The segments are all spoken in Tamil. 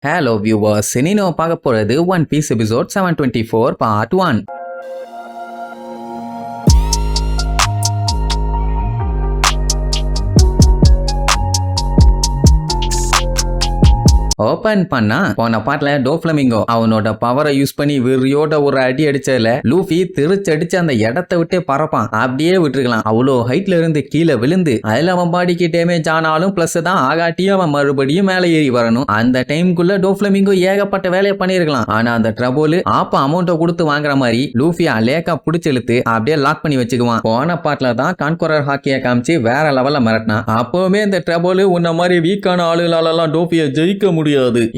Hello viewers, இனி நம்ம பார்க்க போறது one piece episode 724 part 1. Open பண்ணா போன பாட்டுல டோஃப்ளமிங்கோ அவனோட பவரை யூஸ் பண்ணி வெறியோட ஒரு அடி அடிச்சதுல லூஃபி திருச்சடிச்சு அந்த இடத்தை விட்டே பறப்பான். அப்படியே விட்டுருக்கலாம். அவ்வளோ ஹைட்ல இருந்து கீழே விழுந்து அதுல அவன் பாடிக்கு டேமேஜ் ஆனாலும் பிளஸ் தான் ஆகாட்டியும் அவன் மறுபடியும் மேலே ஏறி வரணும். அந்த டைமுக்குள்ள டோஃப்ளமிங்கோ ஏகப்பட்ட வேலையை பண்ணிருக்கலாம். ஆனா அந்த ட்ரபோல் ஆப்ப அமௌண்ட்டை கொடுத்து வாங்குற மாதிரி லூஃபி அலேக்கா பிடிச்சி இழுத்து அப்படியே லாக் பண்ணி வச்சுக்குவான். போன பாட்டுல தான் கான்கொரர் ஹாக்கியை காமிச்சு வேற லெவல்ல மிரட்டினான். அப்பவுமே இந்த ட்ரபோல் உன்ன மாதிரி வீக்கான ஆளுகளாலெல்லாம் டோஃபியை ஜெயிக்க முடியாது.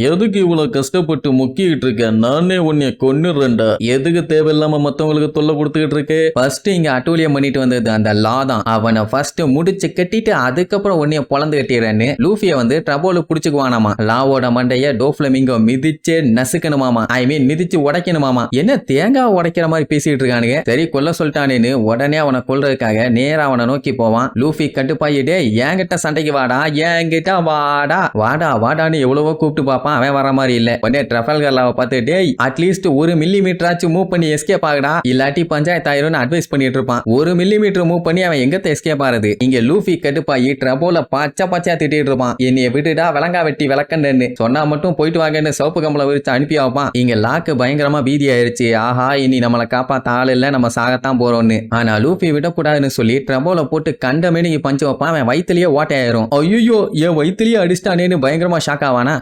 எதுக்கு இவ்வளவு கஷ்டப்பட்டு முக்கிட்டு இருக்க? நானே உன்னை கொன்னுறேன்டா. எதுக்கு தேவையில்லாம மத்தவங்களுக்கு தொல்லை கொடுத்துக்கிட்டு இருக்கு? ஃபர்ஸ்ட் இங்க அட்டூழியம் பண்ணிட்டு வந்தது அந்த லா தான். அவனை ஃபர்ஸ்ட் முடிச்சு கட்டிட்டு அதுக்கப்புறம் உன்னைய பொழந்து கட்டிடுறேன்னு லூஃபிய வந்து ட்ரபோல் புடிச்சுக்குவானாமா. லாவோட மண்டைய டோஃப்ளமிங்கோ மிதிச்சு நசுக்கணுமாமா. ஐ மீன் மிதிச்சு உடைக்கணுமாமா. என்ன தேங்காய் உடைக்கிற மாதிரி பேசிட்டு இருக்கானுங்க. சரி கொல்ல சொல்லிட்டானேன்னு உடனே அவனை கொல்றதுக்காக நேரா அவனை நோக்கி போவான். லூஃபி கட்டுப்பாயிட்டே என்கிட்ட சண்டைக்கு வாடா, என்கிட்ட வாடா வாடா வாடான்னு எவ்வளவோ கூப்பிட்டு பாப்பான். அவன் வர மாதிரி இல்ல. உடனே ட்ரஃபல்கர்லாவை பார்த்து டேய் அட்லீஸ்ட் 1 மில்லிமீட்டர் ஆச்சு மூவ் பண்ணி எஸ்கேப் ஆகுடா, இல்லாட்டி பஞ்சாயத்து ஆயிரும் அட்வைஸ் பண்ணிட்டு இருப்பான். 1 மில்லிமீட்டர் மூவ் பண்ணி அவன் எங்கத்த எஸ்கேப் ஆறது? இங்க லூஃபி கட்டுப்பாயி ட்ரபோல பச்சை பச்சையா திட்டிட்டு இருப்பான். என்னைய விட்டுடா விளங்கா வெட்டி விளக்கன்னு சொன்னா மட்டும் போயிட்டு வாங்கன்னு சோப்பு கம்பளை விரிச்சு அனுப்பி வைப்பான். இங்க லாக்கு பயங்கரமா பீதி ஆயிருச்சு. ஆஹா இனி நம்மளை காப்பாத்த ஆள் இல்ல, நம்ம சாகத்தான் போறோம்னு. ஆனா லூஃபி விடக்கூடாதுன்னு சொல்லி ட்ரபோல போட்டு கண்டமேனு பஞ்சு வைப்பான். அவன் வயிற்றுலயே ஓட்டையாயிரும். ஐயோ என் வயிற்றுலயே அடிச்சிட்டானேன்னு பயங்கரமா ஷாக் ஆவானா.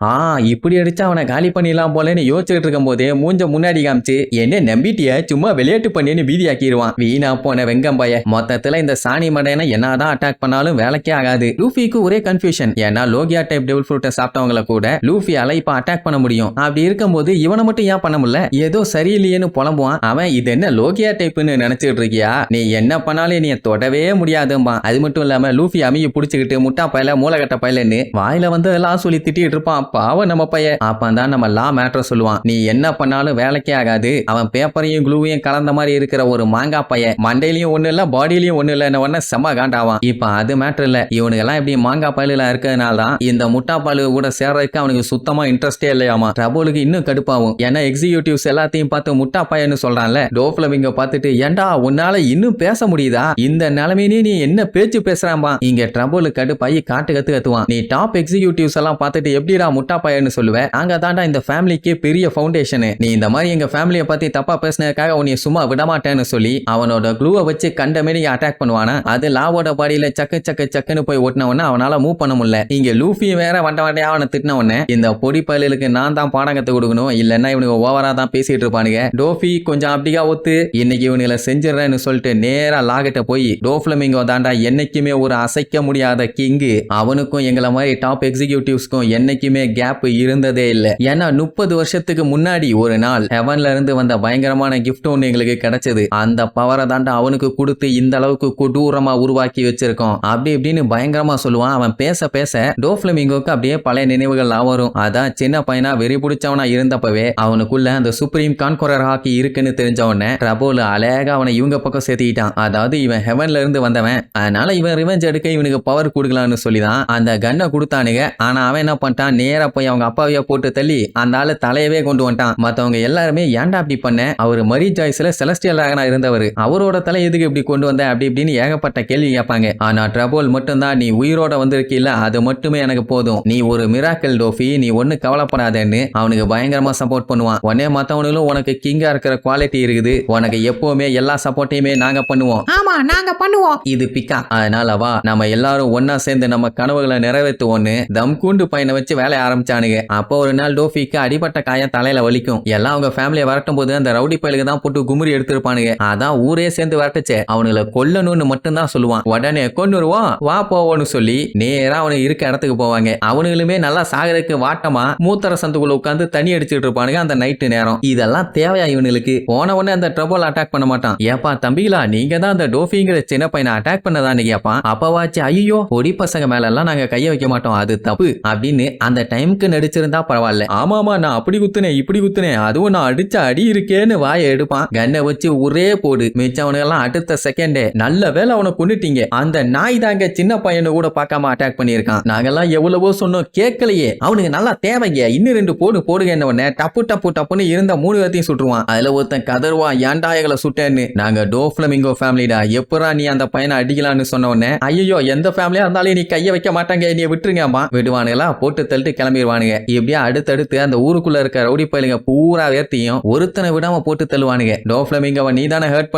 இப்படி அடிச்சா அவனை காலி பண்ணிடலாம் போலன்னு யோசிச்சுட்டு இருக்கும் போதே மூஞ்ச முன்னாடி காமிச்சு என்ன நம்பிட்டிய சும்மா விளையாட்டு பண்ணின்னு பீதி ஆக்கிடுவான். வீணா போன வெங்கம்பாய. மொத்தத்துல இந்த சாணி மடையனை என்னதான் அட்டாக் பண்ணாலும் வேலைக்கே ஆகாது. லூஃபிக்கு ஒரே கன்ஃபியூஷன். ஏன்னா லோகியா டைப் டெவில் ஃப்ரூட்டை சாப்பிட்டவங்களை கூட லூஃபியால இப்ப அட்டாக் பண்ண முடியும். அப்படி இருக்கும்போது இவனை மட்டும் ஏன் பண்ண முடியல? ஏதோ சரியில்லையேன்னு புலம்புவான். அவன் இது என்ன லோகியா டைப்னு நினைச்சிட்டு இருக்கியா? நீ என்ன பண்ணாலும் நீ தொடவே முடியாதும்பா. அது மட்டும் இல்லாம லூஃபி அமைய புடிச்சுக்கிட்டு முட்டா பையல மூலகட்ட பையலன்னு வாயில வந்து எல்லாம் சொல்லி திட்டிட்டு இருப்பான். பாவம் நம்ம பைய. அப்பதான் நம்ம லா மேட்டர் சொல்லுவான். நீ என்ன பண்ணாலும் வேலைக்கே ஆகாது. அவன் பேப்பரையும் குளூவையும் கலந்த மாதிரி இருக்கிற ஒரு மாங்கா பைய. மண்டையிலயும் ஒண்ணு இல்ல பாடியிலயும் ஒண்ணு இல்ல உடனே செம்ம காண்டாவான். இப்ப அது மேட்டர் இல்ல. இவனுக்கு எல்லாம் இப்படி மாங்கா பயில இருக்கிறதுனால தான் இந்த முட்டா பாலு கூட சேர்றதுக்கு அவனுக்கு சுத்தமா இன்ட்ரெஸ்டே இல்லையாமா. ட்ரபோலுக்கு இன்னும் கடுப்பாகும். ஏன்னா எக்ஸிக்யூட்டிவ்ஸ் எல்லாத்தையும் பார்த்து முட்டா பையன்னு சொல்றான்ல. டோஃப்ளமிங்கோ பார்த்துட்டு ஏண்டா உன்னால இன்னும் பேச முடியுதா? இந்த நிலைமையிலே நீ என்ன பேச்சு பேசுறான்பா. இங்க ட்ரபோலு கடுப்பாயி காட்டு கத்துவான். நீ டாப் எக்ஸிக்யூட்டிவ்ஸ் எல்லாம் பார்த்துட்டு எப்படிடா முட்டா பையன்னு சொல்லுவேன்? அங்க தாண்டா இந்த ஃபேமிலிக்கு பெரிய ஃபவுண்டேஷன். நீ இந்த மாதிரி எங்க ஃபேமிலியை பத்தி தப்பா பேசினதுக்காக உன்னை சும்மா விடமாட்டேன்னு சொல்லி அவனோட க்ளூவை வச்சு கண்டமேனி அட்டாக் பண்ணுவானா. அது லாவோட பாடியில சக்குன்னு போய் ஒட்டின உடனே அவனால மூவ் பண்ண முடியல. இங்க லூஃபி வேற வண்டையா அவனை திட்டின உடனே இந்த பொடி பயலுக்கு நான் தான் பாடம் கத்து கொடுக்கணும், இல்லன்னா இவனுக்கு ஓவரா தான் பேசிட்டு இருப்பானுங்க. டோஃபி கொஞ்சம் அப்படியா ஒத்து இன்னைக்கு இவனுங்களை செஞ்சிடறேன்னு சொல்லிட்டு நேரா லாகிட்ட போய் டோஃப்ளமிங்கோ தாண்டா என்னைக்குமே ஒரு அசைக்க முடியாத கிங்கு. அவனுக்கும் எங்களை மாதிரி டாப் எக்ஸிக்யூட்டிவ்ஸ்க்கும் என்னைக்குமே கேப் இருந்ததே இல்ல. ஏன்னா 30 வருஷத்துக்கு முன்னாடி ஒரு நாள் ஹெவன்ல இருந்து வந்த பயங்கரமான கிஃப்ட் ஒன்று எங்களுக்கு கிடைச்சது. அந்த பவரை தாண்டா அவனுக்கு கொடுத்து இந்த அளவுக்கு கொடூரமா உருவாக்கி வச்சிருக்கோம். அப்படி இப்படின்னு பயங்கரமா சொல்லுவான். அவன் பேச பேச டோஃப்ளமிங்கோக்கு அப்படியே பழைய நினைவுகள் வரும். அதான் சின்ன பையனா வெறி பிடிச்சவனா இருந்தப்பவே அவனுக்குள்ள அந்த சுப்ரீம் கான்கொரர் ஹாக்கி இருக்குன்னு தெரிஞ்ச உடனே ட்ரபோல் அழகா அவனை இவங்க பக்கம் சேர்த்திட்டான். அதாவது இவன் ஹெவன்ல இருந்து வந்தவன், அதனால இவன் ரிவெஞ்ச் எடுக்க இவனுக்கு பவர் கொடுக்கலாம்னு சொல்லிதான் அந்த கன்னை கொடுத்தானுங்க. ஆனா அவன் என்ன பண்ணிட்டான், நேரா போய் அவங்க அப்பாவைய போட்டு தள்ளி அந்த ஆளு தலையவே கொண்டு வந்துட்டான். மத்தவங்க எல்லாருமே ஏன்டா அப்படி பண்ண? அவர் மரி ஜாய்ஸ்ல செலஸ்டியல் டிராகனா இருந்தவர், அவரோட தலை எதுக்கு இப்படி கொண்டு வந்த அப்படி இப்படின்னு ஏகப்பட்ட கேள்வி கேட்பாங்க. ஆனா ட்ரபோல் மட்டும்தான் நீ உயிரோட வந்திருக்கீல்ல அது மட்டுமே எனக்கு போதும், நீ ஒரு மிராக்கிள் டோஃபி, நீ ஒண்ணு கவலைப்படாதேன்னு அவனுக்கு பயங்கரமா சப்போர்ட் பண்ணுவான். உடனே மத்தவனும் உனக்கு கிங்கா இருக்கிற குவாலிட்டி இருக்குது, உனக்கு எப்பவுமே எல்லா சப்போர்ட்டையுமே நாங்க பண்ணுவோம். ஆமா நாங்க பண்ணுவோம். இது பிக்கா. அதனால வா நம்ம எல்லாரும் ஒன்னா சேர்ந்து நம்ம கனவுகளை நிறைவேற்றுவோன்னு தம் கூண்டு பையனை வச்சு வேலைய ஆரம்பிச்சானுங்க. அப்போ ஒரு நாள் டோஃபிக்கு அடிபட்ட காயம் தலையில வலிக்கும். எல்லாம் அவங்க ஃபேமிலியை வரட்டும் போது அந்த ரவுடி பயலுக்கு தான் போட்டு குமுறி எடுத்திருப்பானுங்க. அதான் ஊரே சேர்ந்து வரட்டுச்சே, அவனுங்களை கொல்லணும்னு மட்டும் தான் சொல்லுவான். உடனே கொன்னுருவோம் வா போவோன்னு சொல்லி நேரா அவனு இருக்க இடத்துக்கு போவாங்க. அவனுங்களுமே நல்லா சாகருக்கு வாட்டமா மூத்தர சந்துக்குள்ள உட்காந்து தண்ணி அடிச்சுட்டு இருப்பானுங்க அந்த நைட்டு நேரம். இதெல்லாம் தேவையா இவனுக்கு? போன உடனே அந்த ட்ரபோல் அட்டாக் பண்ண மாட்டான். ஏப்பா தம்பிகளா நீங்க தான் அந்த டோஃபிங்கிற சின்ன பையனை அட்டாக் பண்ணதான்னு கேப்பான். அப்பவாச்சு ஐயோ பொடி பசங்க மேல எல்லாம் நாங்க கைய வைக்க மாட்டோம், அது தப்பு அப்படின்னு அந்த டைம் டைமுக்கு நடிச்சிருந்தா பரவாயில்ல. ஆமாமா நான் அப்படி குத்துனேன் இப்படி குத்துனேன் அதுவும் நான் அடிச்ச அடி இருக்கேன்னு வாயை எடுப்பான். கண்ணை வச்சு ஒரே போடு. மிச்சவனுங்கெல்லாம் அடுத்த செகண்டே நல்ல வேலை அவனை கொண்டுட்டீங்க. அந்த நாய் தாங்க சின்ன பையனை கூட பார்க்காம அட்டாக் பண்ணியிருக்கான். நாங்கெல்லாம் எவ்வளவோ சொன்னோம் கேட்கலையே. அவனுக்கு நல்லா தேவைங்க. இன்னும் 2 போடுங்க என்ன உடனே டப்பு டப்பு டப்புன்னு இருந்த 3 பேர்த்தையும் சுட்டுருவான். அதுல ஒருத்தன் கதறுவான் ஏன்டா எங்களை சுட்டேன்னு. நாங்க டோஃப்ளமிங்கோ ஃபேமிலிடா எப்பரா நீ அந்த பையனை அடிக்கலான்னு சொன்ன உடனே ஐயோ எந்த ஃபேமிலியா இருந்தாலும் நீ கைய வைக்க மாட்டாங்க நீ விட்டுருங்கம்மா விடுவானுங்களா போட்டு தள்ளிட்டு கிளம்பிடுவானுங்க. இப்படியே அடுத்தடுத்து அந்த ஊருக்குள்ள இருக்க ரவுடி பயிலுங்க பூரா வேர்த்தியும் ஒருத்தனை விடாம போட்டு தள்ளுவானுங்க. டோஃப்ளமிங்கோவை நீ தானே ஹர்ட்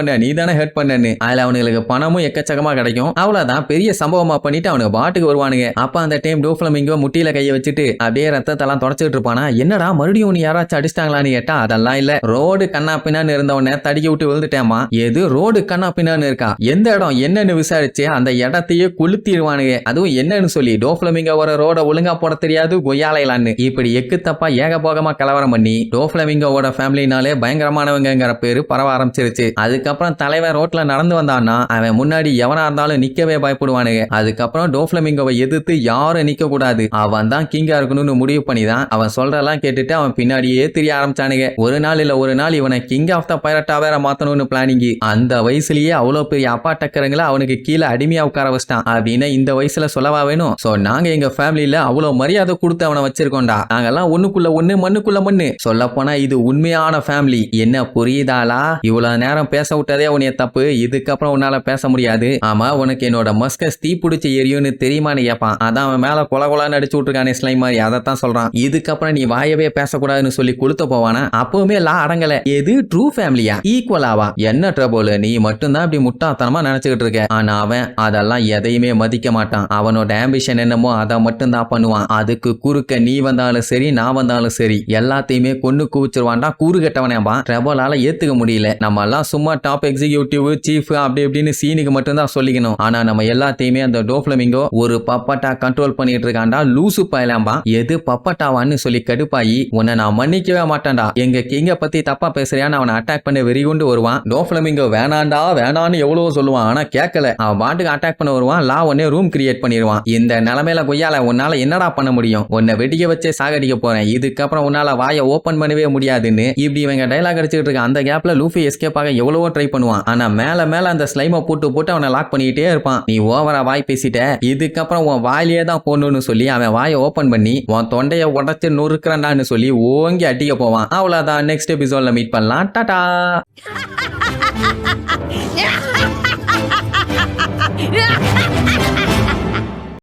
பண்ணன்னு. அதுல அவனுங்களுக்கு பணமும் எக்கச்சக்கமா கிடைக்கும். அவ்வளவுதான் பெரிய சம்பவமா பண்ணிட்டு அவனுக்கு பாட்டுக்கு வருவானுங்க. அப்ப அந்த டைம் டோஃப்ளமிங்கோ முட்டியில கைய வச்சுட்டு அப்படியே ரத்தத்தெல்லாம் தொடச்சிட்டு இருப்பானா. என்னடா மறுபடியும் உன்னை யாராச்சும் அடிச்சிட்டாங்களான்னு கேட்டா அதெல்லாம் இல்ல ரோடு கண்ணா பின்னான்னு இருந்தவன தடிக்க விட்டு விழுந்துட்டேமா. எது ரோடு கண்ணா பின்னான்னு இருக்கா எந்த இடம் என்னன்னு விசாரிச்சு அந்த இடத்தையே கொளுத்திடுவானுங்க. அதுவும் என்னன்னு சொல்லி டோஃப்ளமிங்கோ வர ரோட ஒழுங்கா போட தெரியாது கொய்யாலைலான்னு இப்படி எக்கு தப்பா ஏகபோகமா கலவரம் பண்ணி டோஃப்ளமிங்கோட ஃபேமிலினாலே பயங்கரமானவங்கிற பேரு பரவ ஆரம்பிச்சிருச்சு. அதுக்கப்புறம் தலைவன் ரோட்ல நடந்து வந்தான்னா அவன் முன்னாடி எவனா இருந்தாலும் நிக்கவே பயப்படுவானுங்க. அதுக்கப்புறம் டோஃப்ளமிங்கோவை எதிர்த்து யாரும் நிக்க கூடாது. அவன் தான் கிங்கா இருக்கணும்னு முடிவு பண்ணிதான் அவன் சொல்றதெல்லாம் கேட்டுட்டு அவன் பின்னாடியே தெரிய ஆரம்பிச்சானுங்க. ஒரு நாள் இல்ல ஒரு நாள் இவனை கிங் ஆஃப் த பைரட்டா வேற மாத்தணும்னு பிளானிங். அந்த வயசுலயே அவ்வளவு பெரிய அப்பா டக்கருங்களை அவனுக்கு கீழே அடிமையா உட்கார வச்சிட்டான் அப்படின்னு இந்த வயசுல சொல்லவா வேணும். சோ நாங்க எங்க ஃபேமிலியில அவ்வளவு மரியாதை கொடுத்து அவனை வச்சிருக்கோம்டா. நாங்கெல்லாம் ஒண்ணுக்குள்ள ஒண்ணு மண்ணுக்குள்ள மண்ணு. சொல்ல போனா இது உண்மையான ஃபேமிலி. என்ன புரியுதாளா? இவ்வளவு நேரம் பேச விட்டதே உன்னைய தப்பு. இதுக்கப்புறம் உன்னால பேச முடியாது. ஆமா உனக்கு என்னோட மஸ்கஸ் தீ பிடிச்சி எரியும்னு தெரியுமான்னு கேட்பான். அதான் அவன் மேல கொலகொலான்னு அடிச்சு விட்டுருக்கானே ஸ்லைம் மாதிரி அதைத்தான் சொல்றான். இதுக்கப்புறம் நீ வாயவே பேசக்கூடாதுன்னு சொல்லி கொளுத்த போவானா. அப்பவுமே லா அடங்கல. எது ட்ரூ ஃபேமிலியா ஈக்குவலாவா? என்ன ட்ரபுள் நீ மட்டும்தான் இப்படி முட்டாத்தனமா நினைச்சுக்கிட்டு இருக்க. ஆனா அவன் அதெல்லாம் எதையுமே மதிக்க மாட்டான். அவனோட ஆம்பிஷன் என்னமோ அதை மட்டும் தான் பண்ணுவான். அதுக்கு குறுக்க நீ வந்தாலும் சரி நான் வந்தாலும் சரி எல்லாத்தையுமே கொண்டு குவிச்சிருவான்டா. கூறு கட்டவனேம்பா. ட்ரபுளால ஏத்துக்க முடியல. நம்ம எல்லாம் சும்மா டாப் எக்ஸிக்யூட்டிவ் சீஃப் அப்படி இப்படின்னு சீனுக்கு மட்டும்தான் சொல்லிக்கணும். ஆனா நம்ம எல்லாத்தையுமே அந்த டோஃப்ளமிங்கோ ஒரு பப்பட்டா கண்ட்ரோல் பண்ணிட்டு இருக்காண்டா. லூசு பயலாம்பா. எது பப்பட்டாவான்னு சொல்லி கடுப்பாயி உன்னை நான் மன்னிக்கவே மாட்டேன்டா. எங்க கிங்க பத்தி தப்பா பேசுறியான்னு அவனை அட்டாக் பண்ண வெறிகுண்டு வருவான். டோஃப்ளமிங்கோ வேணாண்டா வேணான்னு எவ்வளவோ சொல்லுவான். ஆனா கேட்கல. அவன் பாட்டுக்கு அட்டாக் பண்ண வருவான். லா உடனே ரூம் கிரியேட் பண்ணிடுவான். இந்த நிலைமையில கொய்யால உன்னால என்னடா பண்ண முடியும்? உன்னை வெடிக்க வச்சே சாகடிக்க போறேன். இதுக்கப்புறம் உன்னால வாயை ஓபன் பண்ணவே முடியாதுன்னு இப்படி இவங்க டைலாக் அடிச்சுட்டு இருக்க அந்த கேப்ல லூஃபி எஸ்கேப் ஆக எவ்வளவோ ட்ரை பண்ணுவான். ஆனா மேல அந்த ஸ்லைமை போட்டு அவனை லாக் பண்ணிக்கிட்டே இருப்பான். நீ ஓவரா வாய் பேசிட்ட. இதுக்கப்புறம் உன் வாயிலே தான் போடணும்னு சொல்லி அவன் வாயை ஓபன் பண்ணி உன் தொண்டையை உடச்சு நொறுக்குறான்னு சொல்லி ஓங்கி அடிக்க போவான். அவ்வளவுதான். நெக்ஸ்ட் எபிசோட்ல மீட் பண்ணலாம். டாடா. Yeah!